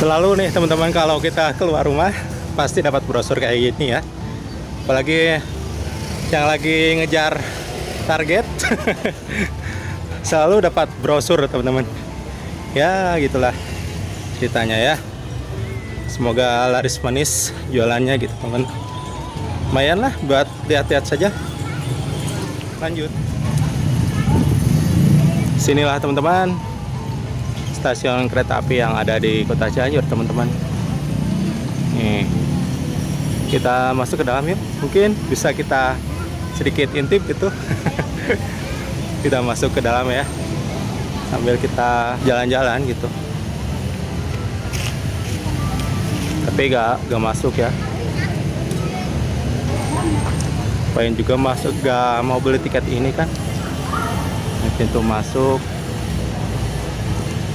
Selalu nih teman-teman, kalau kita keluar rumah pasti dapat brosur kayak gini ya. Apalagi yang lagi ngejar target selalu dapat brosur teman-teman. Ya gitulah ceritanya ya. Semoga laris manis jualannya gitu teman. Lumayan lah buat lihat-lihat saja. Lanjut. Sinilah teman-teman, stasiun kereta api yang ada di Kota Cianjur teman-teman. Nih, kita masuk ke dalam yuk. Mungkin bisa kita sedikit intip gitu. Kita masuk ke dalam ya, sambil kita jalan-jalan gitu. Tapi gak masuk ya. Pengen juga masuk, gak mau beli tiket ini kan. Ini pintu masuk,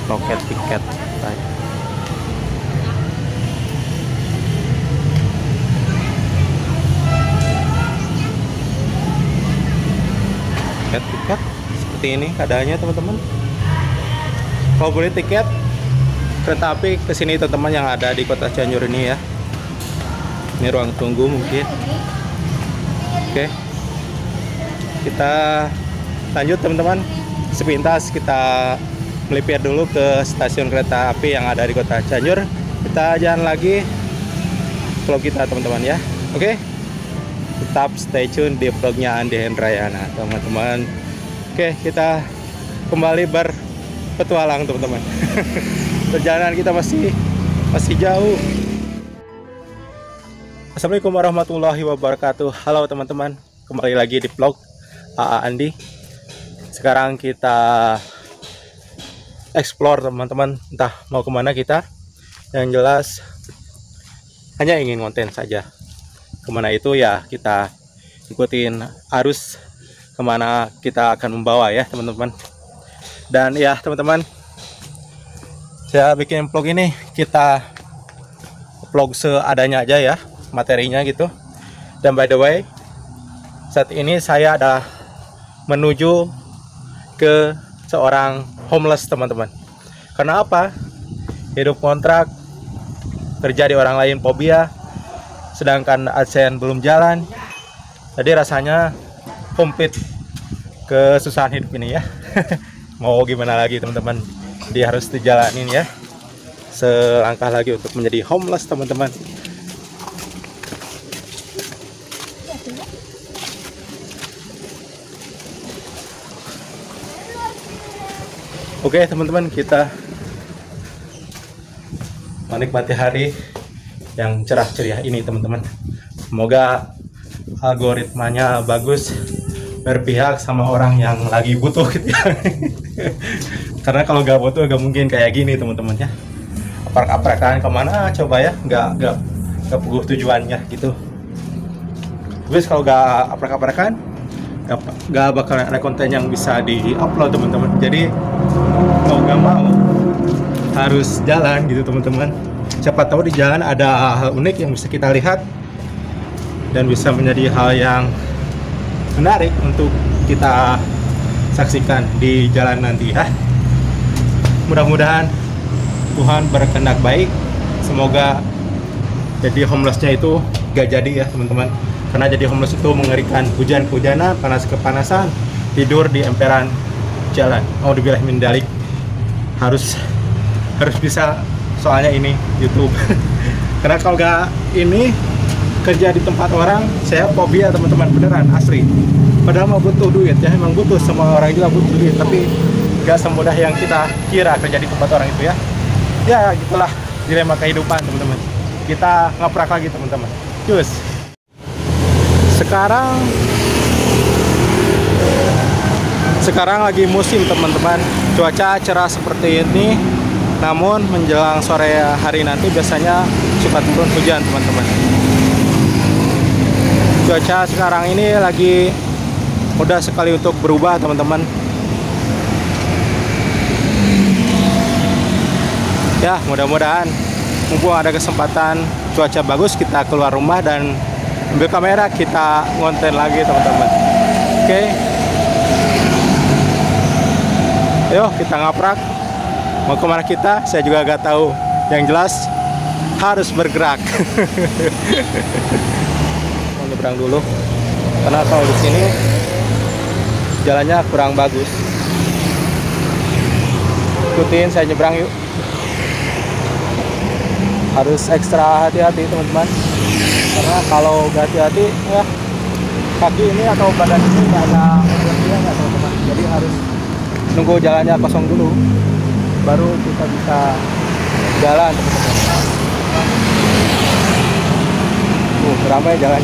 loket tiket. Tiket seperti ini keadaannya teman-teman. Kalau beli tiket kereta api ke sini teman-teman yang ada di Kota Cianjur ini ya. Ini ruang tunggu mungkin. Oke, kita lanjut teman-teman. Sepintas kita melipir dulu ke stasiun kereta api yang ada di Kota Cianjur. Kita jalan lagi vlog kita teman-teman ya. Oke, tetap stay tune di vlognya Andi Hendrayana teman-teman. Oke, kita kembali berpetualang teman-teman. Perjalanan kita masih jauh. Assalamualaikum warahmatullahi wabarakatuh. Halo teman-teman, kembali lagi di vlog AA Andi. Sekarang kita explore teman-teman, entah mau kemana kita. Yang jelas hanya ingin konten saja. Kemana itu ya kita ikutin arus kemana kita akan membawa ya teman-teman. Dan ya teman-teman, saya bikin vlog ini kita vlog seadanya aja ya, materinya gitu. Dan by the way, saat ini saya ada menuju ke seorang homeless teman-teman. Karena apa? Hidup kontrak, kerja di orang lain fobia, sedangkan AdSense belum jalan. Jadi rasanya komplit kesusahan hidup ini ya. Mau gimana lagi teman-teman, dia harus dijalanin ya. Selangkah lagi untuk menjadi homeless teman-teman. Oke teman-teman, kita menikmati hari yang cerah ceria ini teman-teman. Semoga algoritmanya bagus, berpihak sama orang yang lagi butuh gitu ya. Karena kalau nggak butuh nggak mungkin kayak gini teman-teman ya. Aprak-aprakan kemana coba ya, nggak puguh tujuannya gitu. Terus kalau nggak aprak-aprakan nggak bakal ada konten yang bisa di-upload teman-teman. Jadi mau nggak mau harus jalan gitu teman-teman. Siapa tahu di jalan ada hal unik yang bisa kita lihat dan bisa menjadi hal yang menarik untuk kita saksikan di jalan nanti ya. Mudah-mudahan Tuhan berkehendak baik. Semoga jadi homelessnya itu gak jadi ya teman-teman. Karena jadi homeless itu mengerikan, hujan kehujanan, panas kepanasan, tidur di emperan jalan. Auzubillahi min dzalik. Harus bisa, soalnya ini YouTube. Karena kalau gak ini kerja di tempat orang, saya fobia teman-teman, beneran asli. Padahal mau butuh duit ya, emang butuh, semua orang juga butuh duit, tapi gak semudah yang kita kira kerja di tempat orang itu ya. Ya gitulah dilema kehidupan teman-teman. Kita ngaprak lagi teman-teman. Cus. Sekarang lagi musim teman-teman. Cuaca cerah seperti ini. Namun menjelang sore hari nanti biasanya suka turun hujan teman-teman. Cuaca sekarang ini lagi mudah sekali untuk berubah teman-teman. Ya mudah-mudahan mumpung ada kesempatan cuaca bagus kita keluar rumah dan ambil kamera, kita ngonten lagi teman-teman. Oke, yuk kita ngaprak. Mau kemana kita? Saya juga gak tahu. Yang jelas harus bergerak. Mau nyebrang dulu karena kalau di sini jalannya kurang bagus. Ikutin saya nyebrang yuk. Harus ekstra hati-hati teman-teman, karena kalau gak hati-hati ya kaki ini atau badan ini nggak ada energinya ya teman-teman. Jadi harus nunggu jalannya kosong dulu baru kita bisa jalan teman-teman. Ramai jalan.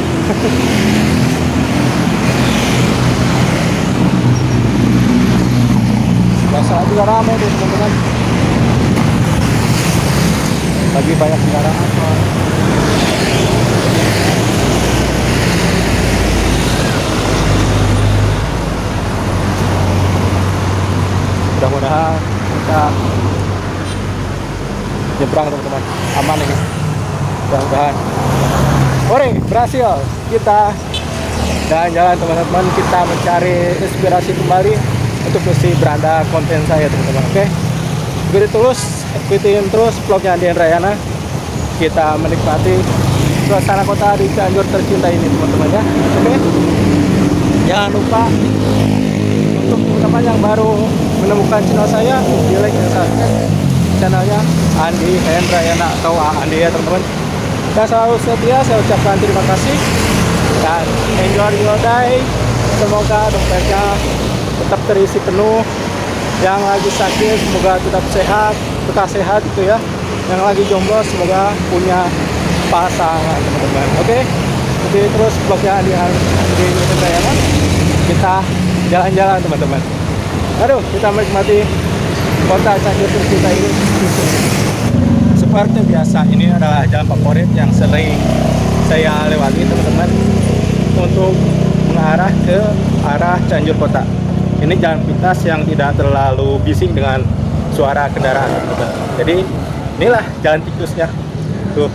Biasa juga ramai tuh teman-teman, lagi banyak kendaraan. Mudah-mudahan kita nyebrang teman-teman, aman ini, mudah-mudahan. Oke, berhasil kita jalan-jalan teman-teman. Kita mencari inspirasi kembali untuk mesti beranda konten saya teman-teman. Oke, ikutin terus vlognya Andi Hendriana. Kita menikmati suasana kota di Cianjur tercinta ini teman-teman ya. Oke, jangan lupa untuk teman-teman yang baru menemukan channel saya, di like dan subscribe channelnya Andi Hendriana atau Andi ya teman-teman. Dan selalu setia, saya ucapkan terima kasih dan enjoy your day. Semoga dompetnya tetap terisi penuh. Yang lagi sakit semoga tetap sehat, tetap sehat gitu ya. Yang lagi jomblo semoga punya pasangan teman-teman. Oke, jadi terus vlognya di Hendriana. Kita jalan-jalan teman-teman. Aduh, kita menikmati kota Cianjur tercinta ini. Seperti biasa, ini adalah jalan favorit yang sering saya lewati teman-teman untuk mengarah ke arah Cianjur kota. Ini jalan pintas yang tidak terlalu bising dengan suara kendaraan teman-teman. Jadi inilah jalan tikusnya tuh,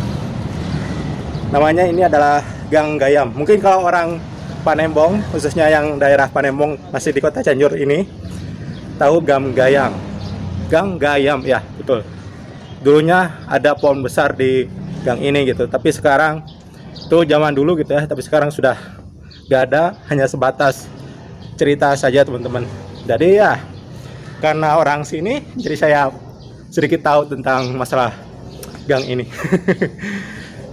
namanya ini adalah Gang Gayam. Mungkin kalau orang Panembong, khususnya yang daerah Panembong masih di kota Cianjur ini, tahu Gang Gayam. Gang Gayam ya, betul. Dulunya ada pohon besar di gang ini gitu, tapi sekarang itu zaman dulu gitu ya, tapi sekarang sudah gak ada, hanya sebatas cerita saja teman-teman. Jadi ya karena orang sini, jadi saya sedikit tahu tentang masalah gang ini.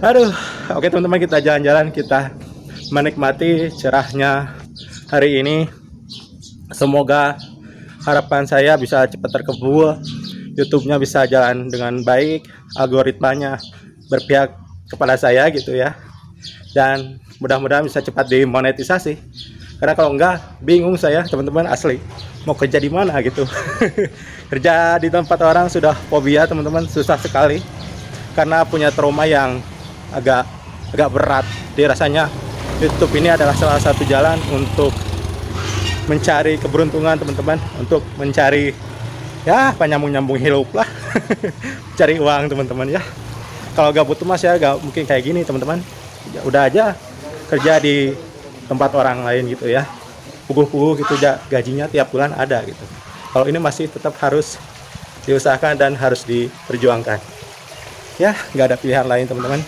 Aduh, oke teman-teman, kita jalan-jalan, kita menikmati cerahnya hari ini. Semoga harapan saya bisa cepat terkabul, YouTube-nya bisa jalan dengan baik, algoritmanya berpihak kepada saya gitu ya, dan mudah-mudahan bisa cepat dimonetisasi. Karena kalau enggak, bingung saya teman-teman, asli mau kerja di mana gitu. Kerja di tempat orang sudah fobia teman-teman, susah sekali karena punya trauma yang agak berat. Jadi rasanya YouTube ini adalah salah satu jalan untuk mencari keberuntungan teman-teman, untuk mencari ya nyambung hidup lah. Cari uang teman-teman ya. Kalau gak butuh mas ya gak mungkin kayak gini teman-teman. Udah aja kerja di tempat orang lain gitu ya, puguh-puguh gitu, gajinya tiap bulan ada gitu. Kalau ini masih tetap harus diusahakan dan harus diperjuangkan ya, nggak ada pilihan lain teman-teman.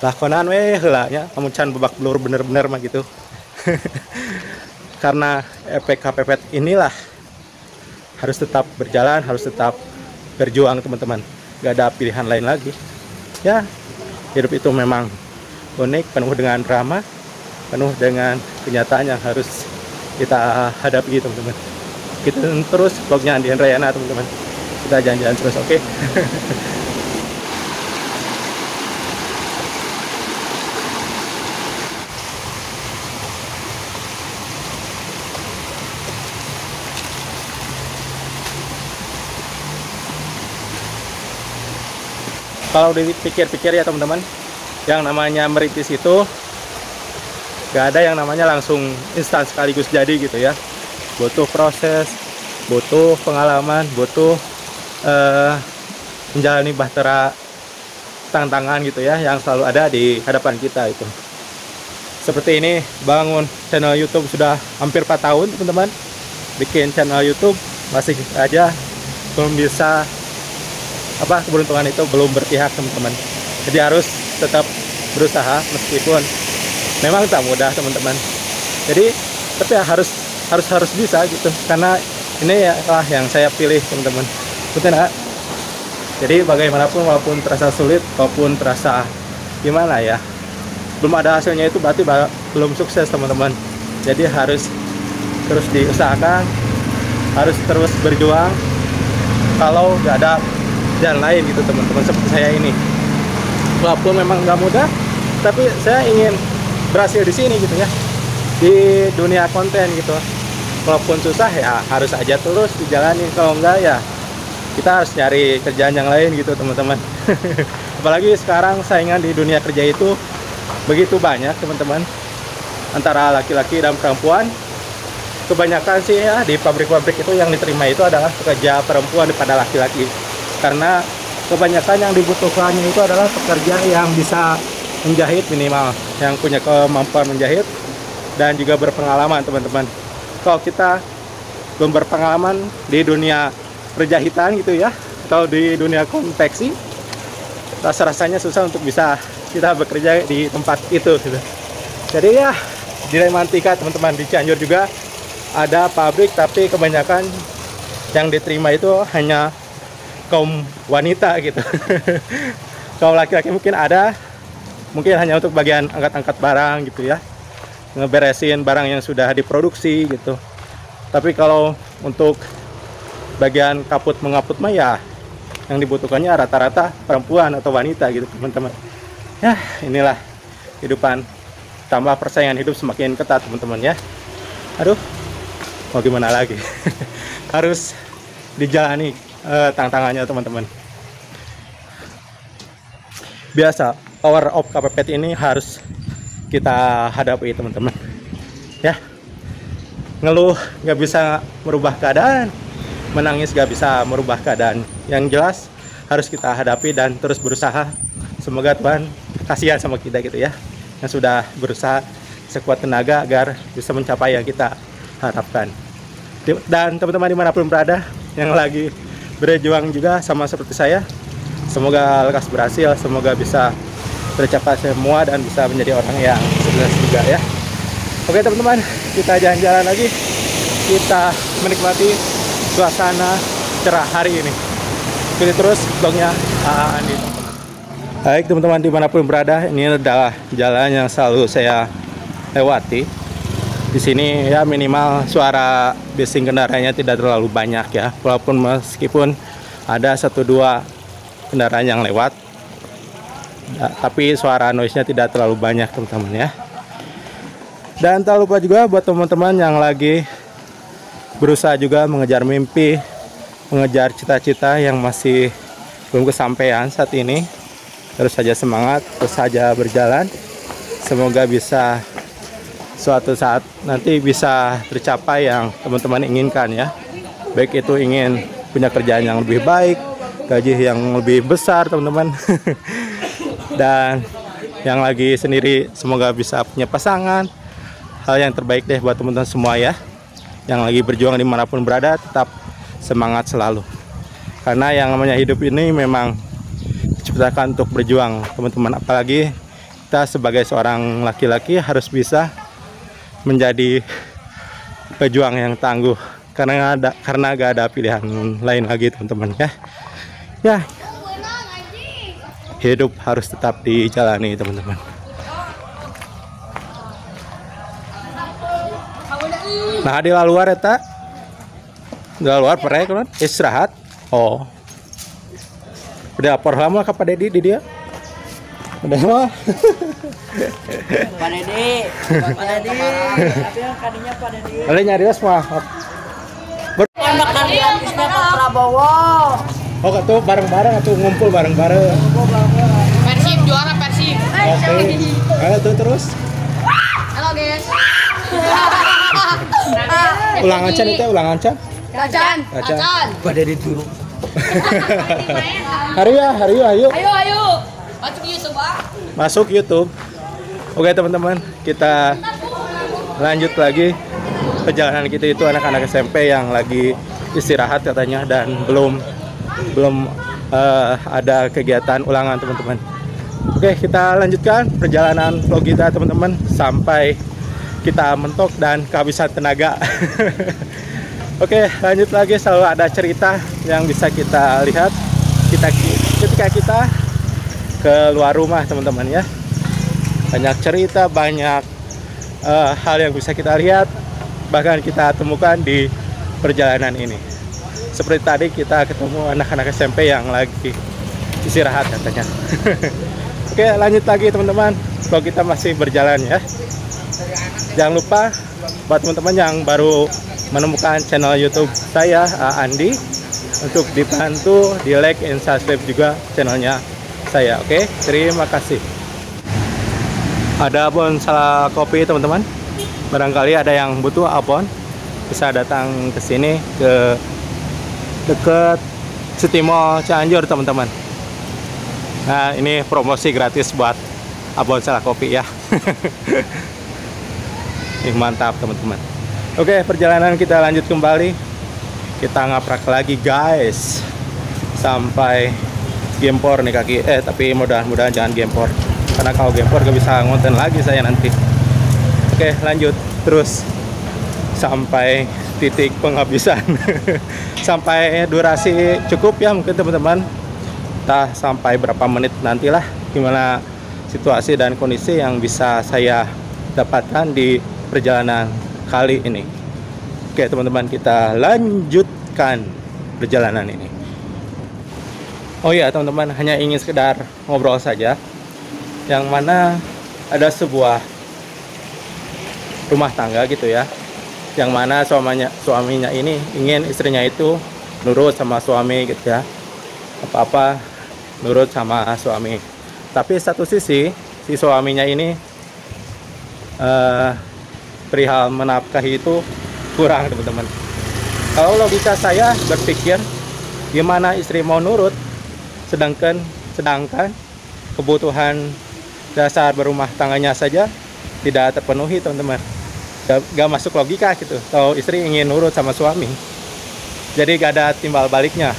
Lakonan weh helanya kamu can babak belur bener-bener mah gitu. Karena efek kepepet inilah harus tetap berjalan, harus tetap berjuang teman-teman, nggak ada pilihan lain lagi ya. Hidup itu memang unik, penuh dengan drama, penuh dengan kenyataan yang harus kita hadapi teman-teman. Kita terus vlognya Andi Hendriana teman-teman, kita jalan-jalan terus, oke? Kalau dipikir-pikir ya teman-teman, yang namanya merintis itu gak ada yang namanya langsung instan sekaligus jadi gitu ya. Butuh proses, butuh pengalaman, butuh menjalani bahtera tantangan gitu ya, yang selalu ada di hadapan kita itu. Seperti ini, bangun channel YouTube sudah hampir 4 tahun teman-teman. Bikin channel YouTube masih aja belum bisa keberuntungan itu belum berpihak teman-teman. Jadi harus tetap berusaha meskipun memang tak mudah teman-teman. Jadi tapi ya harus bisa gitu, karena ini lah yang saya pilih teman-teman. Betul nggak? Jadi bagaimanapun, walaupun terasa sulit, walaupun terasa gimana ya, belum ada hasilnya, itu berarti belum sukses teman-teman. Jadi harus terus diusahakan, harus terus berjuang. Kalau nggak ada jalan lain gitu teman-teman, seperti saya ini, walaupun memang nggak mudah, tapi saya ingin berhasil di sini gitu ya, di dunia konten gitu. Walaupun susah ya harus aja terus dijalani, kalau enggak ya kita harus cari kerjaan yang lain gitu teman-teman. Apalagi sekarang saingan di dunia kerja itu begitu banyak teman-teman, antara laki-laki dan perempuan. Kebanyakan sih ya di pabrik-pabrik itu yang diterima itu adalah pekerja perempuan daripada laki-laki, karena kebanyakan yang dibutuhkannya itu adalah pekerja yang bisa menjahit minimal, yang punya kemampuan menjahit dan juga berpengalaman teman-teman. Kalau kita belum berpengalaman di dunia perjahitan gitu ya, atau di dunia konveksi, rasanya susah untuk bisa kita bekerja di tempat itu gitu. Jadi ya dilematika teman-teman. Di Cianjur juga ada pabrik, tapi kebanyakan yang diterima itu hanya kaum wanita gitu. Kalau laki-laki mungkin ada, mungkin hanya untuk bagian angkat-angkat barang gitu ya, ngeberesin barang yang sudah diproduksi gitu. Tapi kalau untuk bagian kaput mengaput mah ya yang dibutuhkannya rata-rata perempuan atau wanita gitu teman-teman. Ya inilah kehidupan, tambah persaingan hidup semakin ketat teman-teman ya. Aduh, mau gimana lagi. Harus dijalani tantangannya teman-teman. Biasa power of kepepet ini harus kita hadapi teman-teman ya. Ngeluh nggak bisa merubah keadaan, menangis gak bisa merubah keadaan. Yang jelas harus kita hadapi dan terus berusaha. Semoga Tuhan kasihan sama kita gitu ya, yang sudah berusaha sekuat tenaga agar bisa mencapai yang kita harapkan. Dan teman-teman dimanapun berada yang lagi berjuang juga sama seperti saya, semoga lekas berhasil, semoga bisa tercapai semua dan bisa menjadi orang yang sukses juga ya. Oke teman-teman, kita jalan-jalan lagi, kita menikmati suasana cerah hari ini. Ikuti terus vlognya Andi. Baik teman-teman dimanapun berada, ini adalah jalan yang selalu saya lewati. Di sini ya minimal suara bising kendaraannya tidak terlalu banyak ya, walaupun meskipun ada 1-2 kendaraan yang lewat, tapi suara noise-nya tidak terlalu banyak teman-teman ya. Dan tak lupa juga buat teman-teman yang lagi berusaha juga mengejar mimpi, mengejar cita-cita yang masih belum kesampaian saat ini, terus saja semangat, terus saja berjalan. Semoga bisa suatu saat nanti bisa tercapai yang teman-teman inginkan ya. Baik itu ingin punya kerjaan yang lebih baik, gaji yang lebih besar teman-teman. Dan yang lagi sendiri semoga bisa punya pasangan. Hal yang terbaik deh buat teman-teman semua ya. Yang lagi berjuang dimanapun berada, tetap semangat selalu. Karena yang namanya hidup ini memang diciptakan untuk berjuang teman-teman. Apalagi kita sebagai seorang laki-laki harus bisa menjadi pejuang yang tangguh. Karena gak ada pilihan lain lagi teman-teman ya. Ya, hidup harus tetap dijalani teman-teman. Nah di luar eta, di luar pernah kan istirahat. Oh, udah lapor lama ke Pak Dedi di dia. Udah mah. Pak Dedi. Tapi yang kadinya Pak Dedi. Kali nyari mah. Makan gratisnya Pak Prabowo. Oh tuh bareng-bareng atau ngumpul bareng-bareng. Persib juara Persib. Oke. Ayo tuh terus. Halo guys. Ulangan can itu ulangan can. Acan. Pada dituru. Hari ayo. Ayo. Masuk YouTube ah. Masuk YouTube. Oke teman-teman, kita lanjut lagi perjalanan kita. Itu anak-anak SMP yang lagi istirahat katanya dan belum ada kegiatan ulangan teman-teman. Oke, kita lanjutkan perjalanan vlog kita teman-teman sampai kita mentok dan kehabisan tenaga. Oke, lanjut lagi. Selalu ada cerita yang bisa kita lihat ketika kita keluar rumah teman-teman ya. Banyak cerita, banyak hal yang bisa kita lihat, bahkan kita temukan di perjalanan ini. Seperti tadi kita ketemu anak-anak SMP yang lagi istirahat katanya. Oke, lanjut lagi teman-teman. Vlog kita masih berjalan ya. Jangan lupa buat teman-teman yang baru menemukan channel YouTube saya, Andi, untuk dibantu di like and subscribe juga channelnya saya. Oke, terima kasih. Ada abon salah kopi teman-teman. Barangkali ada yang butuh abon, bisa datang ke sini ke dekat Sutimo Cianjur teman-teman. Nah, ini promosi gratis buat abon salah kopi ya. Ini mantap teman-teman. Oke, perjalanan kita lanjut kembali. Kita ngaprak lagi guys sampai gempor nih kaki. Tapi mudah-mudahan jangan gempor, karena kalau gempor gak bisa ngonten lagi saya nanti. Oke, lanjut terus sampai titik penghabisan. Sampai durasi cukup ya mungkin teman-teman. Entah sampai berapa menit nantilah, gimana situasi dan kondisi yang bisa saya dapatkan di perjalanan kali ini. Oke teman-teman, kita lanjutkan perjalanan ini. Oh iya teman-teman, hanya ingin sekedar ngobrol saja, yang mana ada sebuah rumah tangga gitu ya, yang mana suaminya ini ingin istrinya itu nurut sama suami gitu ya, apa-apa nurut sama suami. Tapi satu sisi si suaminya ini perihal menafkahi itu kurang teman-teman. Kalau logika saya berpikir, gimana istri mau nurut sedangkan kebutuhan dasar berumah tangganya saja tidak terpenuhi teman-teman. Gak masuk logika gitu. Kalau istri ingin nurut sama suami, jadi gak ada timbal baliknya.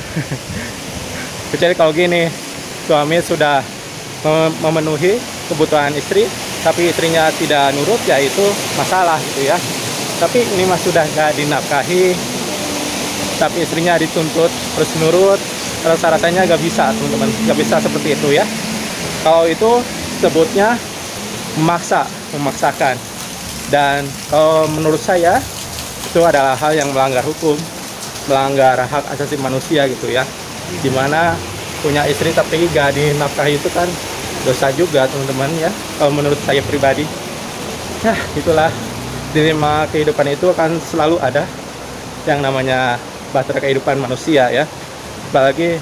Kecuali kalau gini, suami sudah memenuhi kebutuhan istri, tapi istrinya tidak nurut, ya itu masalah gitu ya. Tapi ini mas sudah gak dinafkahi, tapi istrinya dituntut terus nurut, rasa-rasanya gak bisa teman-teman, gak bisa seperti itu ya. Kalau itu sebutnya memaksakan. Dan kalau menurut saya itu adalah hal yang melanggar hukum, melanggar hak asasi manusia gitu ya. Dimana punya istri tapi gak dinafkahi itu kan dosa juga teman-teman ya, kalau menurut saya pribadi. Ya itulah, dilema kehidupan itu akan selalu ada yang namanya bahtera kehidupan manusia ya. Apalagi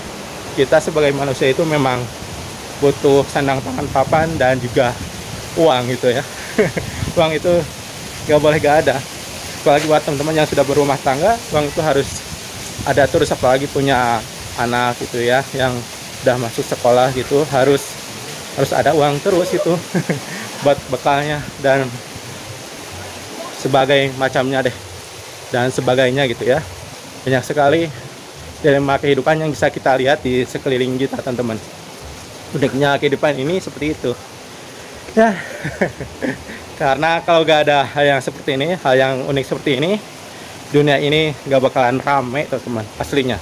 kita sebagai manusia itu memang butuh sandang pangan papan dan juga uang gitu ya. Uang itu gak boleh gak ada, apalagi buat teman-teman yang sudah berumah tangga, uang itu harus ada terus. Apalagi punya anak gitu ya, yang udah masuk sekolah gitu, harus ada uang terus itu buat bekalnya dan sebagai macamnya deh, dan sebagainya gitu ya. Banyak sekali dilema kehidupan yang bisa kita lihat di sekeliling kita teman-teman. Uniknya kehidupan ini seperti itu ya. Karena kalau gak ada hal yang seperti ini, hal yang unik seperti ini, dunia ini gak bakalan rame teman-teman aslinya.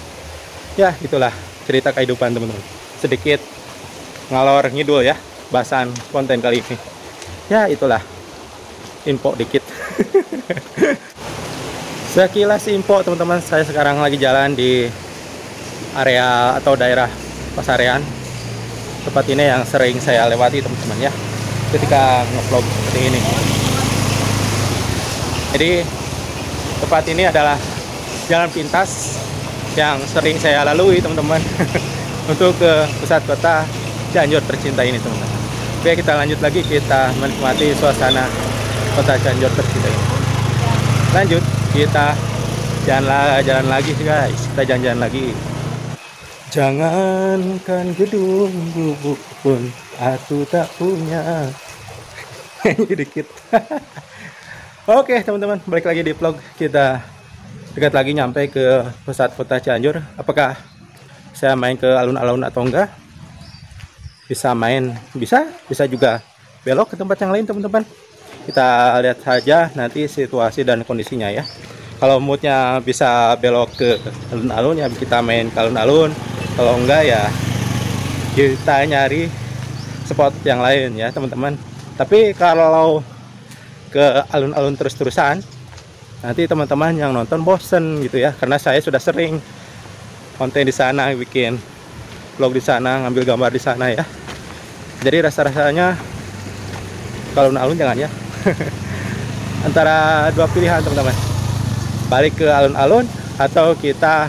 Ya itulah cerita kehidupan teman-teman. Sedikit ngalor ngidul ya bahasan konten kali ini. Ya itulah info dikit. Sekilas info teman-teman, saya sekarang lagi jalan di area atau daerah Pasarean. Tempat ini yang sering saya lewati teman-teman ya, ketika nge-vlog seperti ini. Jadi tempat ini adalah jalan pintas yang sering saya lalui teman-teman untuk ke pusat kota Cianjur tercinta ini teman-teman. Oke, kita lanjut lagi, kita menikmati suasana kota Cianjur tercinta ini. Lanjut, kita jalan lagi guys, kita jalan-jalan lagi. Jangankan gedung gubuk pun aku tak punya. Ini dikit. Oke teman-teman, balik lagi di vlog kita. Dekat lagi nyampe ke pusat kota Cianjur. Apakah saya main ke alun-alun atau enggak. Bisa main, bisa juga belok ke tempat yang lain teman-teman. Kita lihat saja nanti situasi dan kondisinya ya. Kalau moodnya bisa belok ke alun-alun ya kita main ke alun-alun. Kalau enggak ya kita nyari spot yang lain ya teman-teman. Tapi kalau ke alun-alun terus-terusan nanti teman-teman yang nonton bosen gitu ya, karena saya sudah sering konten di sana, bikin vlog di sana, ngambil gambar di sana ya. Jadi rasa-rasanya kalau alun-alun jangan ya. Antara dua pilihan teman-teman, balik ke alun-alun atau kita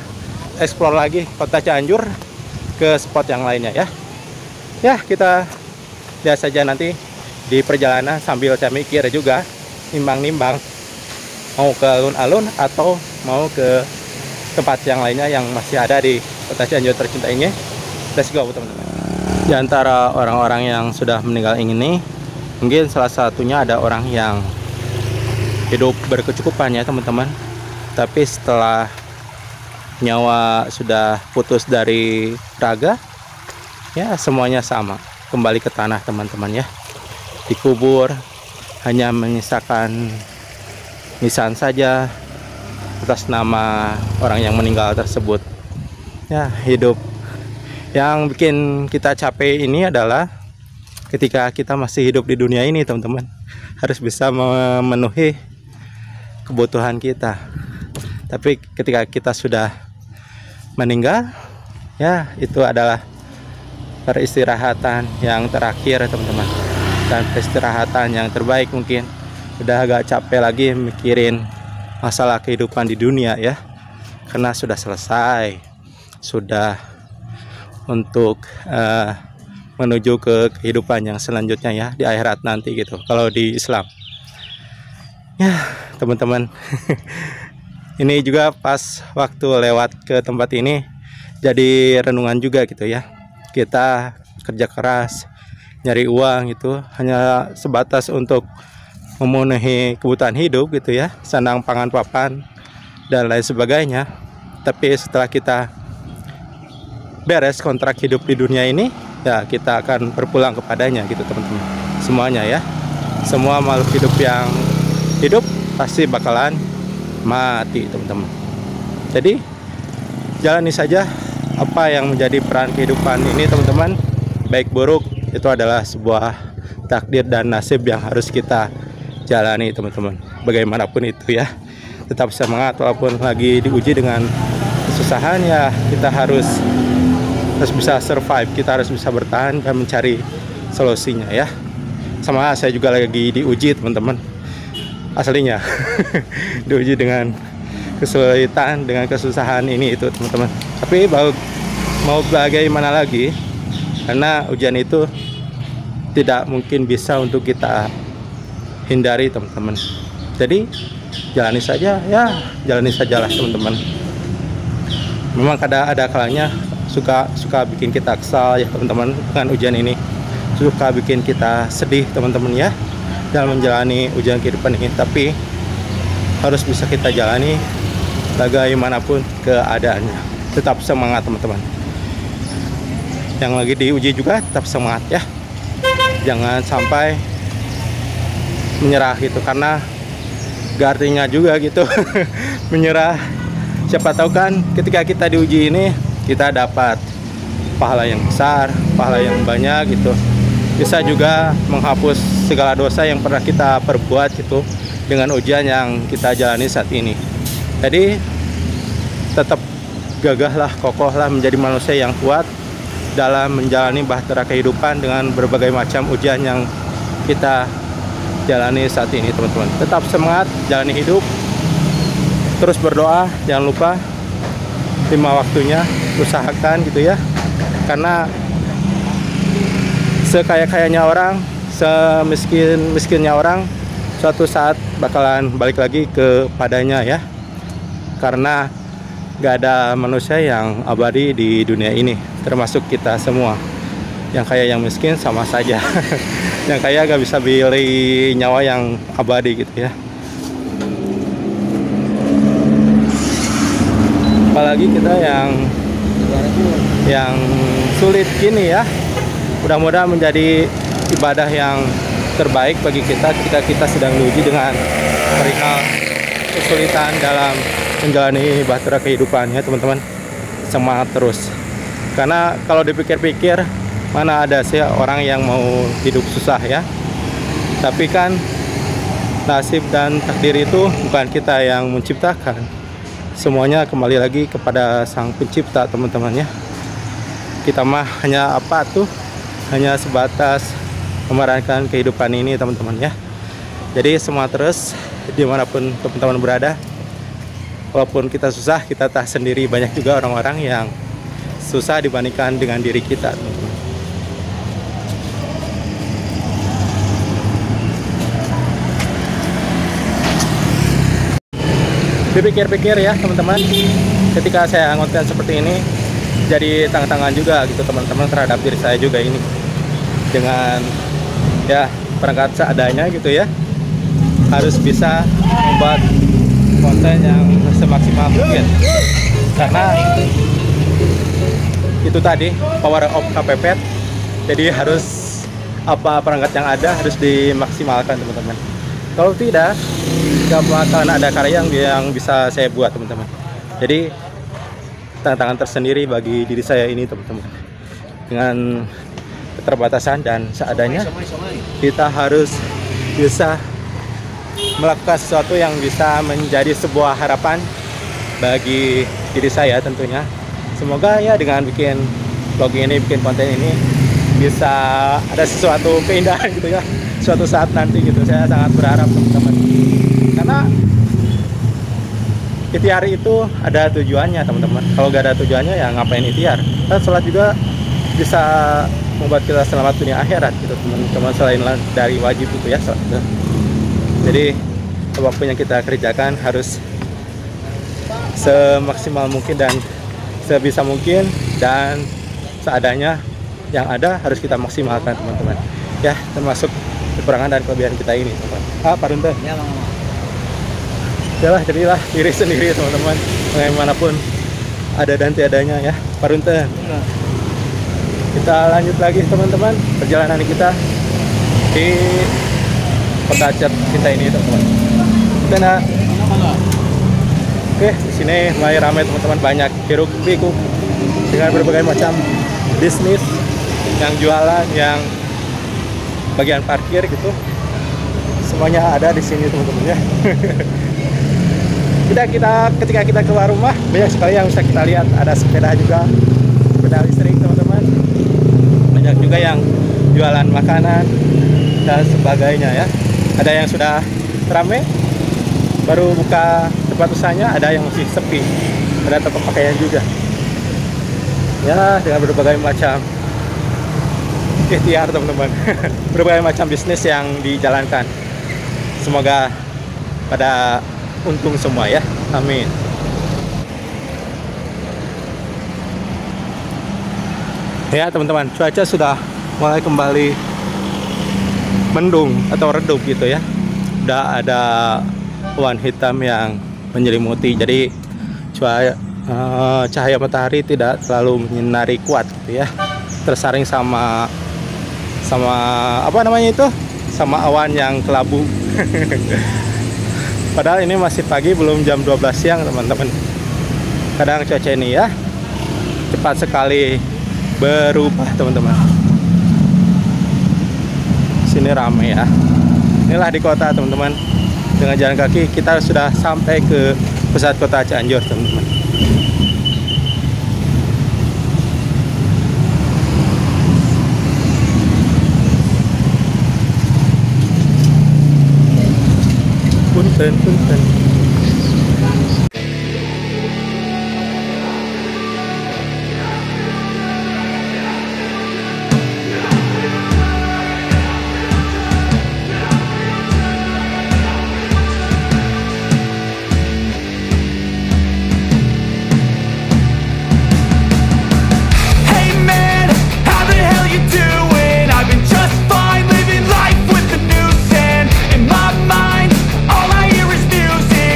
explore lagi kota Cianjur ke spot yang lainnya ya. Ya kita lihat saja nanti di perjalanan sambil saya mikir juga, nimbang-nimbang mau ke alun-alun atau mau ke tempat yang lainnya yang masih ada di kota Cianjur tercinta ini. Let's go teman-teman. Di antara orang-orang yang sudah meninggal ini, mungkin salah satunya ada orang yang hidup berkecukupan ya teman-teman. Tapi setelah nyawa sudah putus dari raga, ya semuanya sama, kembali ke tanah teman-teman ya. Dikubur, hanya menyisakan nisan saja atas nama orang yang meninggal tersebut. Ya, hidup yang bikin kita capek ini adalah ketika kita masih hidup di dunia ini teman-teman, harus bisa memenuhi kebutuhan kita. Tapi ketika kita sudah meninggal, ya itu adalah peristirahatan yang terakhir teman-teman, dan peristirahatan yang terbaik. Mungkin udah agak capek lagi mikirin masalah kehidupan di dunia ya, karena sudah selesai, sudah untuk menuju ke kehidupan yang selanjutnya ya, di akhirat nanti gitu kalau di Islam ya teman-teman. Ini juga pas waktu lewat ke tempat ini jadi renungan juga gitu ya. Kita kerja keras nyari uang itu hanya sebatas untuk memenuhi kebutuhan hidup gitu ya, sandang pangan papan dan lain sebagainya. Tapi setelah kita beres kontrak hidup di dunia ini, ya kita akan berpulang kepadanya gitu teman-teman. Semuanya ya, semua makhluk hidup yang hidup pasti bakalan mati teman-teman. Jadi jalani saja apa yang menjadi peran kehidupan ini teman-teman. Baik buruk itu adalah sebuah takdir dan nasib yang harus kita jalani teman-teman. Bagaimanapun itu ya, tetap semangat walaupun lagi diuji dengan kesusahan ya. Kita harus bisa survive, kita harus bisa bertahan dan mencari solusinya ya. Sama saya juga lagi diuji teman-teman, aslinya diuji dengan kesulitan, dengan kesusahan ini itu teman-teman. Tapi mau bagaimana lagi, karena ujian itu tidak mungkin bisa untuk kita hindari teman-teman. Jadi jalani saja ya, jalani sajalah teman-teman. Memang ada kalanya suka bikin kita kesal ya teman-teman dengan ujian ini, suka bikin kita sedih teman-teman ya dalam menjalani ujian kehidupan ini. Tapi harus bisa kita jalani bagaimanapun keadaannya. Tetap semangat teman-teman. Yang lagi diuji juga tetap semangat ya, jangan sampai menyerah gitu, karena gak artinya juga gitu menyerah. Siapa tahu kan ketika kita diuji ini kita dapat pahala yang besar, pahala yang banyak gitu, bisa juga menghapus segala dosa yang pernah kita perbuat gitu dengan ujian yang kita jalani saat ini. Jadi tetap gagahlah, kokohlah menjadi manusia yang kuat dalam menjalani bahtera kehidupan dengan berbagai macam ujian yang kita jalani saat ini teman-teman. Tetap semangat, jalani hidup, terus berdoa, jangan lupa 5 waktunya, usahakan gitu ya, karena sekaya-kayanya orang, semiskin-miskinnya orang, suatu saat bakalan balik lagi kepadanya ya, karena gak ada manusia yang abadi di dunia ini, termasuk kita semua. Yang kaya yang miskin sama saja. Yang kaya gak bisa beli nyawa yang abadi gitu ya. Apalagi kita yang yang sulit gini ya. Mudah-mudahan menjadi ibadah yang terbaik bagi kita ketika kita sedang diuji dengan perihal kesulitan dalam menjalani bahtera kehidupannya, teman-teman. Semangat terus. Karena kalau dipikir-pikir, mana ada sih orang yang mau hidup susah ya. Tapi kan nasib dan takdir itu bukan kita yang menciptakan. Semuanya kembali lagi kepada Sang Pencipta, teman-teman ya. Kita mah hanya apa tuh? Hanya sebatas memerankan kehidupan ini, teman-teman ya. Jadi semangat terus dimanapun teman-teman berada. Walaupun kita susah, kita tahan sendiri. Banyak juga orang-orang yang susah dibandingkan dengan diri kita, teman-teman. Dipikir-pikir ya teman-teman, ketika saya konten seperti ini jadi tantangan juga gitu teman-teman terhadap diri saya juga ini, dengan ya perangkat seadanya gitu ya, harus bisa membuat konten yang semaksimal mungkin. Karena itu tadi power of KPP, jadi harus apa perangkat yang ada harus dimaksimalkan, teman-teman. Kalau tidak, gak bakalan ada karya yang bisa saya buat, teman-teman. Jadi tantangan tersendiri bagi diri saya ini, teman-teman. Dengan keterbatasan dan seadanya, kita harus bisa melakukan sesuatu yang bisa menjadi sebuah harapan bagi diri saya tentunya. Semoga ya dengan bikin vlog ini, bikin konten ini bisa ada sesuatu keindahan gitu ya, suatu saat nanti gitu. Saya sangat berharap, teman-teman, karena ikhtiar itu ada tujuannya, teman-teman. Kalau gak ada tujuannya ya ngapain ikhtiar? Kan sholat juga bisa membuat kita selamat dunia akhirat gitu, teman-teman, selain dari wajib itu ya sholat itu. Jadi apapun yang kita kerjakan harus semaksimal mungkin dan sebisa mungkin dan seadanya. Yang ada harus kita maksimalkan, teman-teman ya, termasuk kekurangan dan kelebihan kita ini, teman-teman. Pak Runte ya, Bang. Jadilah diri sendiri, teman-teman, bagaimanapun ada dan tiadanya ya, Pak Runte. Kita lanjut lagi, teman-teman, perjalanan kita di kota kita ini, teman-teman. Kita oke, di sini mulai ramai, teman-teman, banyak hiruk-pikuk dengan berbagai macam bisnis, yang jualan, yang bagian parkir gitu, semuanya ada di sini, teman-teman ya. Ketika kita keluar rumah, banyak sekali yang bisa kita lihat. Ada sepeda juga, sepeda listrik, teman-teman. Banyak juga yang jualan makanan dan sebagainya ya. Ada yang sudah ramai, baru buka tempat usahanya, ada yang masih sepi. Ada toko pakaian juga ya, dengan berbagai macam ikhtiar, teman-teman. Berbagai macam bisnis yang dijalankan. Semoga pada untung semua ya, amin. Ya teman-teman, cuaca sudah mulai kembali mendung atau redup gitu ya. Udah ada awan hitam yang menyelimuti, jadi cahaya matahari tidak terlalu menyinari kuat gitu ya, tersaring sama apa namanya itu, sama awan yang kelabu. Padahal ini masih pagi, belum jam 12 siang, teman-teman. Kadang cuaca ini ya cepat sekali berubah, teman-teman. Sini ramai ya. Inilah di kota, teman-teman. Dengan jalan kaki kita sudah sampai ke pusat kota Cianjur, teman-teman. Punten. Living life with the news, and in my mind all I hear is music.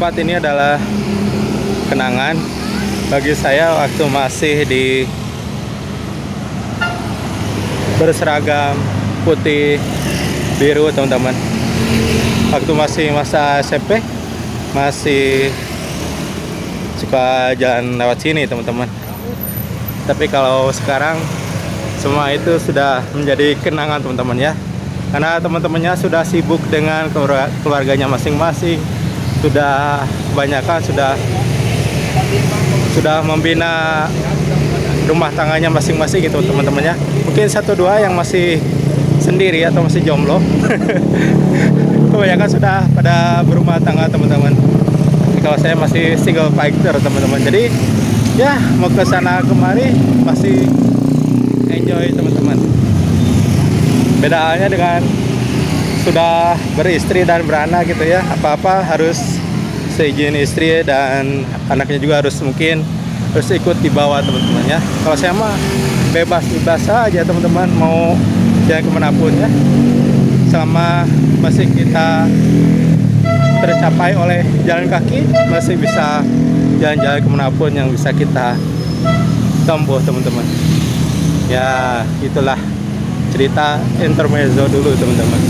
tempat ini adalah kenangan bagi saya waktu masih di berseragam putih biru teman-teman. Waktu masih masa SMP masih suka jalan lewat sini teman-teman. Tapi kalau sekarang semua itu sudah menjadi kenangan teman-teman ya. Karena teman-temannya sudah sibuk dengan keluarganya masing-masing, sudah kebanyakan sudah membina rumah tangganya masing-masing gitu teman-temannya. Mungkin satu dua yang masih sendiri atau masih jomblo. Kebanyakan sudah pada berumah tangga teman-teman. Kalau saya masih single fighter teman-teman. Jadi ya mau ke sana kemari masih enjoy teman-teman. Beda halnya dengan sudah beristri dan beranak gitu ya. Apa-apa harus seizin istri dan anaknya juga harus mungkin harus ikut di bawah teman-teman ya. Kalau saya mah bebas aja teman-teman, mau jalan kemanapun ya, selama masih kita tercapai oleh jalan kaki, masih bisa jalan-jalan kemanapun yang bisa kita tempuh teman-teman ya. Itulah cerita intermezzo dulu teman-teman.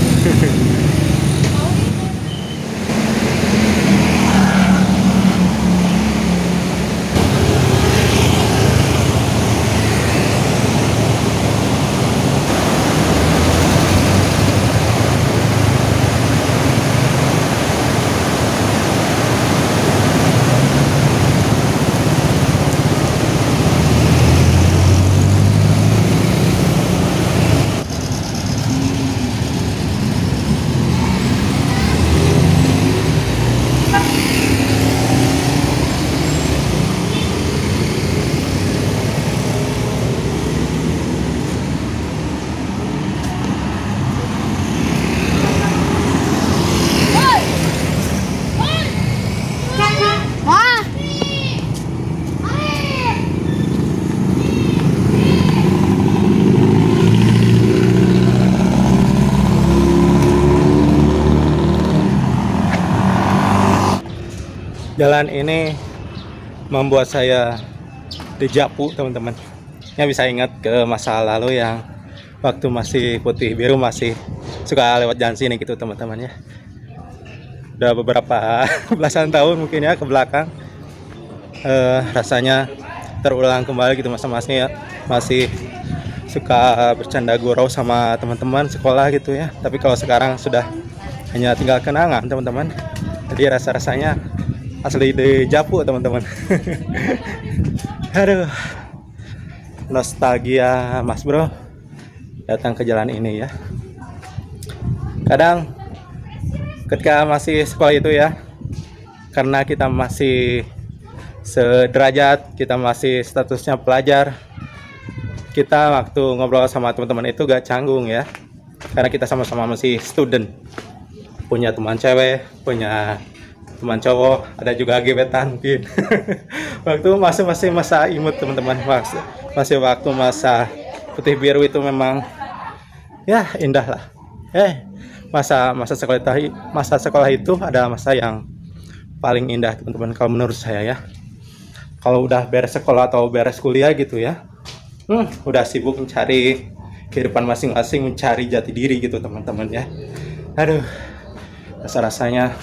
Jalan ini membuat saya dejavu teman-teman. Ya bisa ingat ke masa lalu yang waktu masih putih biru masih suka lewat jalan sini gitu teman-teman ya. Udah beberapa belasan tahun mungkin ya ke belakang. Rasanya terulang kembali gitu masa-masanya ya. Masih suka bercanda gurau sama teman-teman sekolah gitu ya. Tapi kalau sekarang sudah hanya tinggal kenangan teman-teman. Jadi rasa-rasanya asli dejavu teman-teman. Aduh, nostalgia mas bro datang ke jalan ini ya. Kadang ketika masih sekolah itu ya, karena kita masih sederajat, kita masih statusnya pelajar, kita waktu ngobrol sama teman-teman itu gak canggung ya, karena kita sama-sama masih student, punya teman cewek, punya teman cowok, ada juga gebetan mungkin. Waktu masih masa imut teman-teman, masih waktu masa putih biru itu memang ya indah lah. Masa sekolah itu adalah masa yang paling indah teman-teman kalau menurut saya ya. Kalau udah beres sekolah atau beres kuliah gitu ya, udah sibuk mencari kehidupan masing-masing, mencari jati diri gitu teman-teman ya. Aduh, rasanya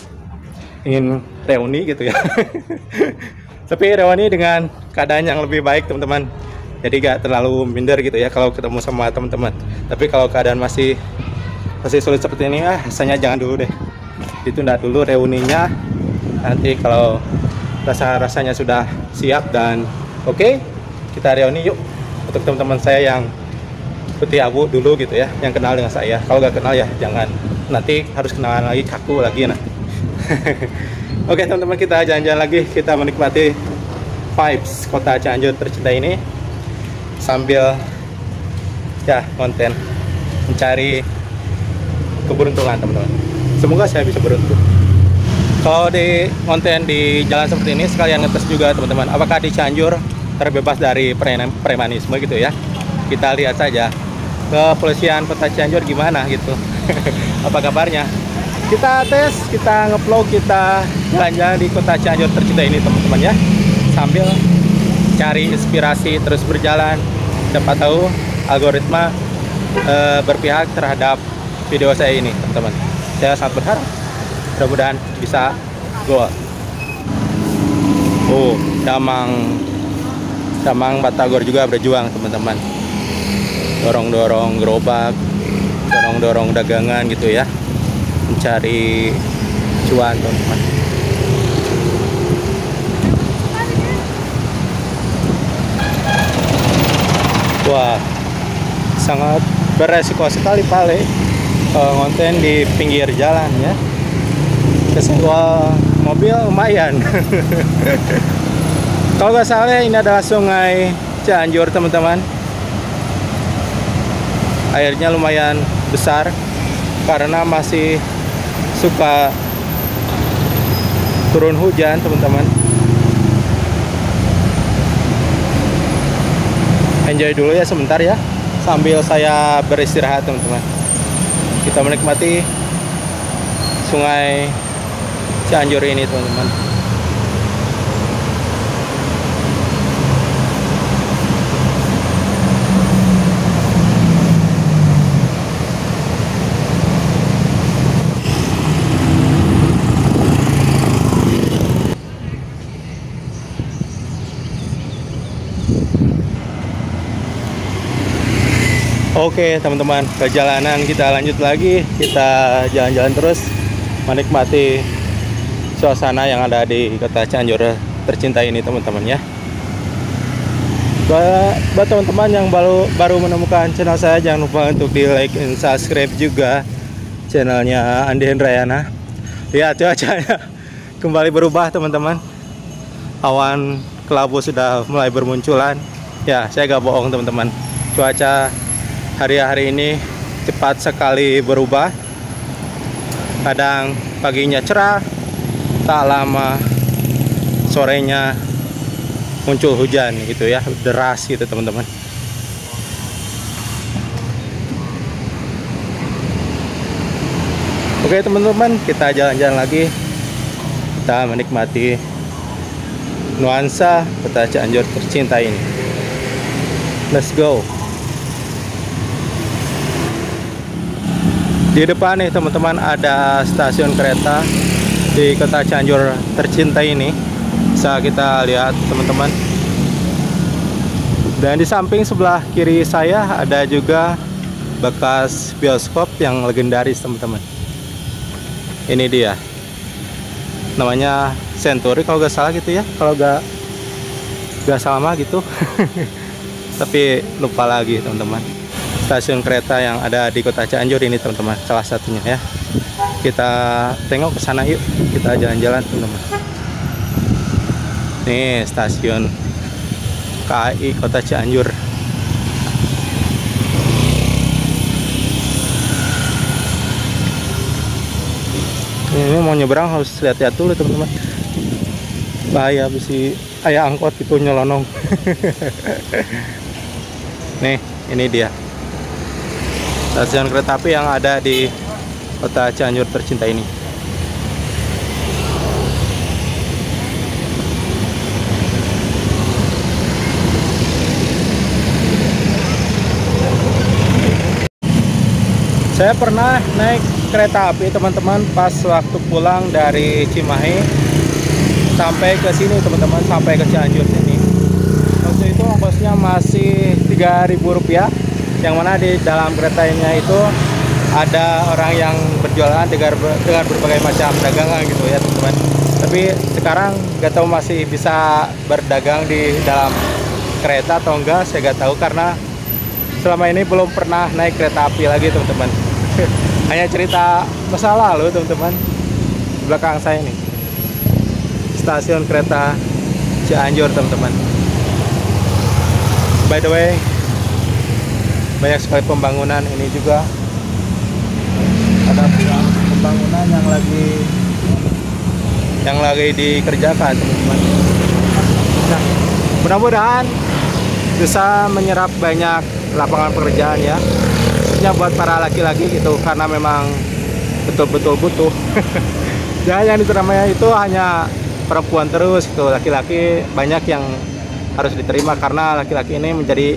ingin reuni gitu ya. Tapi reuni dengan keadaan yang lebih baik teman-teman, jadi gak terlalu minder gitu ya kalau ketemu sama teman-teman. Tapi kalau keadaan masih sulit seperti ini, rasanya jangan dulu deh, ditunda dulu reuninya. Nanti kalau rasanya sudah siap dan oke, kita reuni yuk. Untuk teman-teman saya yang putih abu dulu gitu ya, yang kenal dengan saya. Kalau gak kenal ya jangan, nanti harus kenalan lagi, kaku lagi nanti. Oke teman-teman, kita jalan-jalan lagi, kita menikmati vibes kota Cianjur tercinta ini sambil ya konten mencari keberuntungan teman-teman. Semoga saya bisa beruntung. Kalau di konten di jalan seperti ini sekalian ngetes juga teman-teman, apakah di Cianjur terbebas dari premanisme gitu ya. Kita lihat saja kepolisian kota Cianjur gimana gitu. Apa kabarnya. kita tes, kita ngevlog, kita jalan-jalan di kota Cianjur tercinta ini teman-teman ya, sambil cari inspirasi terus berjalan. Siapa tahu algoritma berpihak terhadap video saya ini teman-teman. Saya sangat berharap mudah-mudahan bisa goal. Oh, Damang Batagor juga berjuang teman-teman, dorong-dorong gerobak, dorong-dorong dagangan gitu ya, mencari cuan teman-teman. Wah, sangat beresiko sekali Pale ngonten di pinggir jalan ya. Kesewa mobil lumayan. Kalau nggak salah ini adalah sungai Cianjur teman-teman. Airnya lumayan besar karena masih suka turun hujan teman-teman. Enjoy dulu ya sebentar ya, sambil saya beristirahat teman-teman. Kita menikmati sungai Cianjur ini teman-teman. Oke teman-teman, perjalanan kita lanjut lagi. Kita jalan-jalan terus menikmati suasana yang ada di kota Cianjur tercinta ini teman-teman ya. Buat teman-teman yang baru menemukan channel saya, jangan lupa untuk di like and subscribe juga channelnya Andi Hendrayana. Lihat cuacanya kembali berubah teman-teman. Awan kelabu sudah mulai bermunculan. Ya, saya gak bohong teman-teman. Cuaca hari-hari ini cepat sekali berubah. Kadang paginya cerah, tak lama sorenya muncul hujan gitu ya, deras gitu teman-teman. Oke teman-teman, kita jalan-jalan lagi. Kita menikmati nuansa kota Cianjur tercinta ini. Let's go. Di depan nih teman-teman ada stasiun kereta di kota Cianjur tercinta ini. Bisa kita lihat teman-teman. Dan di samping sebelah kiri saya ada juga bekas bioskop yang legendaris teman-teman. Ini dia. Namanya Century kalau nggak salah gitu ya. Kalau nggak sama gitu. Tapi lupa lagi teman-teman. Stasiun kereta yang ada di kota Cianjur ini teman-teman, salah satunya ya. Kita tengok ke sana yuk, kita jalan-jalan teman-teman. Nih stasiun KAI kota Cianjur. Ini mau nyebrang harus lihat-lihat dulu teman-teman. Bahaya besi ayah angkot itu nyelonong. Nih, ini dia. Stasiun kereta api yang ada di kota Cianjur tercinta ini. Saya pernah naik kereta api teman-teman pas waktu pulang dari Cimahi sampai ke sini teman-teman, sampai ke Cianjur sini. Waktu itu ongkosnya masih Rp3.000, yang mana di dalam keretanya itu ada orang yang berjualan dengan berbagai macam dagangan gitu ya teman-teman. Tapi sekarang gak tahu masih bisa berdagang di dalam kereta atau enggak, saya gak tahu karena selama ini belum pernah naik kereta api lagi teman-teman. Hanya cerita masa lalu teman-teman. Di belakang saya nih stasiun kereta Cianjur teman-teman. By the way, banyak sekali pembangunan. Ini juga ada pembangunan yang lagi dikerjakan teman-teman. Nah, mudah-mudahan bisa menyerap banyak lapangan pekerjaan ya, khususnya buat para laki-laki gitu, karena memang betul-betul butuh. Jangan yang di Surabaya itu hanya perempuan terus itu, laki-laki banyak yang harus diterima karena laki-laki ini menjadi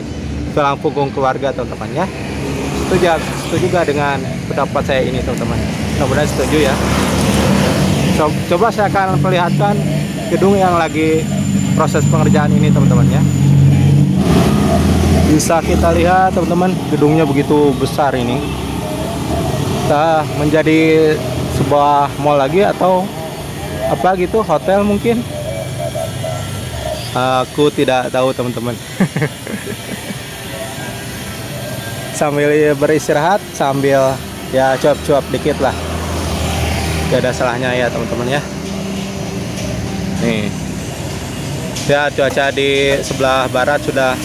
tulang punggung keluarga teman-teman ya. Setuju juga dengan pendapat saya ini teman-teman, mudah-mudahan setuju ya. Coba saya akan perlihatkan gedung yang lagi proses pengerjaan ini teman-teman ya. Bisa kita lihat teman-teman, gedungnya begitu besar ini. Kita menjadi sebuah mall lagi atau apa gitu, hotel mungkin. Aku tidak tahu teman-teman. Sambil beristirahat, sambil ya cuap-cuap dikit lah. Gak ada salahnya ya teman-teman ya. Nih ya, cuaca di sebelah barat sudah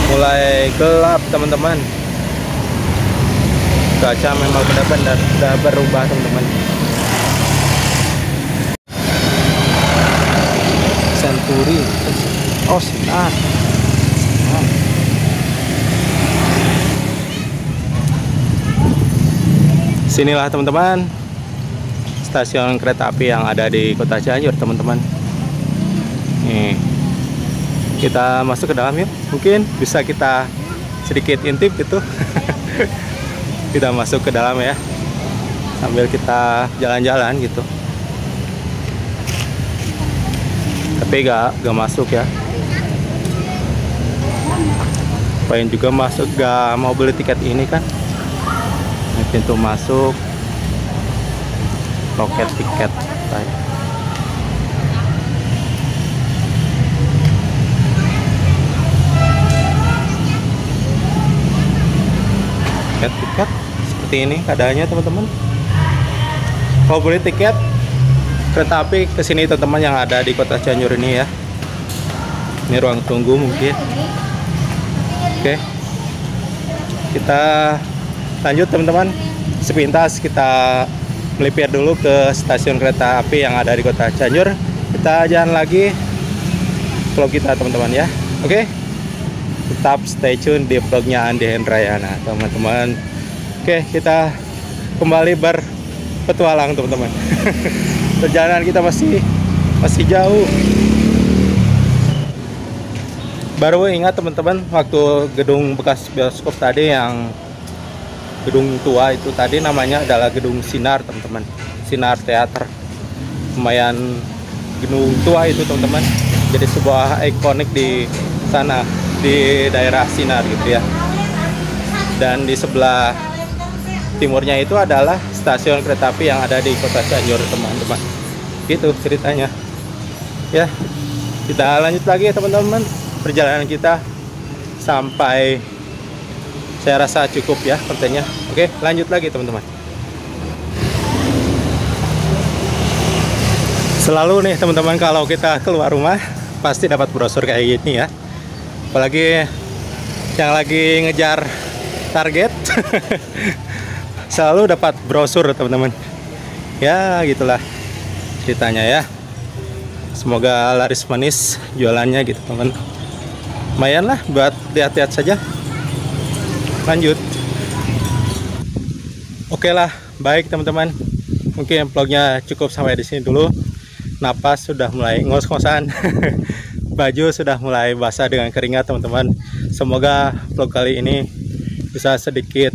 mulai gelap teman-teman. Cuaca memang benar-benar sudah berubah teman-teman. Senturi, oh Sinar. Sinilah teman-teman stasiun kereta api yang ada di Kota Cianjur teman-teman. Nih, kita masuk ke dalam yuk. Mungkin bisa kita sedikit intip gitu. Kita masuk ke dalam ya, sambil kita jalan-jalan gitu. Tapi gak masuk ya. Pengen juga masuk, gak mau beli tiket ini kan. Ini pintu masuk, loket tiket. Tiket seperti ini keadaannya teman-teman. Kalau beli tiket kereta api ke sini teman-teman yang ada di Kota Cianjur ini ya. Ini ruang tunggu mungkin. Oke, kita lanjut teman-teman. Sepintas kita melipir dulu ke stasiun kereta api yang ada di Kota Cianjur. Kita jalan lagi vlog kita teman-teman ya. Oke, tetap stay tune di vlognya Andi Hendrayana teman-teman. Oke, kita kembali berpetualang teman-teman. Perjalanan kita masih jauh. Baru ingat teman-teman, waktu gedung bekas bioskop tadi, yang gedung tua itu tadi namanya adalah gedung Sinar teman-teman. Sinar Teater. Lumayan gedung tua itu teman-teman. Jadi sebuah ikonik di sana, di daerah Sinar gitu ya. Dan di sebelah timurnya itu adalah stasiun kereta api yang ada di Kota Cianjur teman-teman. Gitu ceritanya ya. Kita lanjut lagi teman-teman perjalanan kita sampai, saya rasa cukup ya kontennya. Oke, lanjut lagi teman-teman. Selalu nih teman-teman, kalau kita keluar rumah pasti dapat brosur kayak gini ya. Apalagi yang lagi ngejar target. Selalu dapat brosur teman-teman. Ya gitulah ceritanya ya. Semoga laris manis jualannya gitu teman. Lumayan lah buat lihat-lihat saja. Lanjut. Oke lah, baik teman-teman. Mungkin vlognya cukup sampai di sini dulu. Napas sudah mulai ngos-ngosan. Baju sudah mulai basah dengan keringat teman-teman. Semoga vlog kali ini bisa sedikit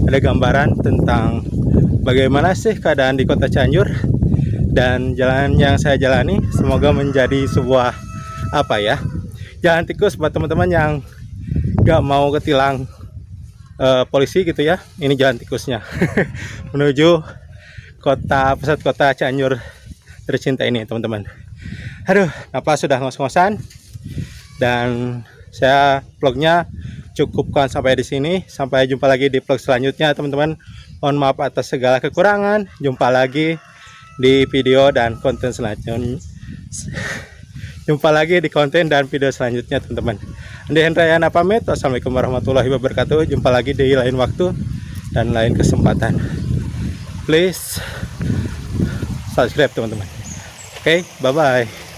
ada gambaran tentang bagaimana sih keadaan di Kota Cianjur, dan jalan yang saya jalani semoga menjadi sebuah apa ya, jalan tikus buat teman-teman yang gak mau ketilang polisi gitu ya. Ini jalan tikusnya menuju pusat kota Cianjur tercinta ini teman-teman. Aduh, napas sudah ngos-ngosan, dan saya vlognya cukupkan sampai di sini. Sampai jumpa lagi di vlog selanjutnya teman-teman. Mohon maaf atas segala kekurangan. Jumpa lagi di video dan konten selanjutnya. Jumpa lagi di konten dan video selanjutnya teman-teman. Andi Hendrayana pamit. Wassalamualaikum warahmatullahi wabarakatuh. Jumpa lagi di lain waktu dan lain kesempatan. Please subscribe teman-teman. Oke, bye-bye.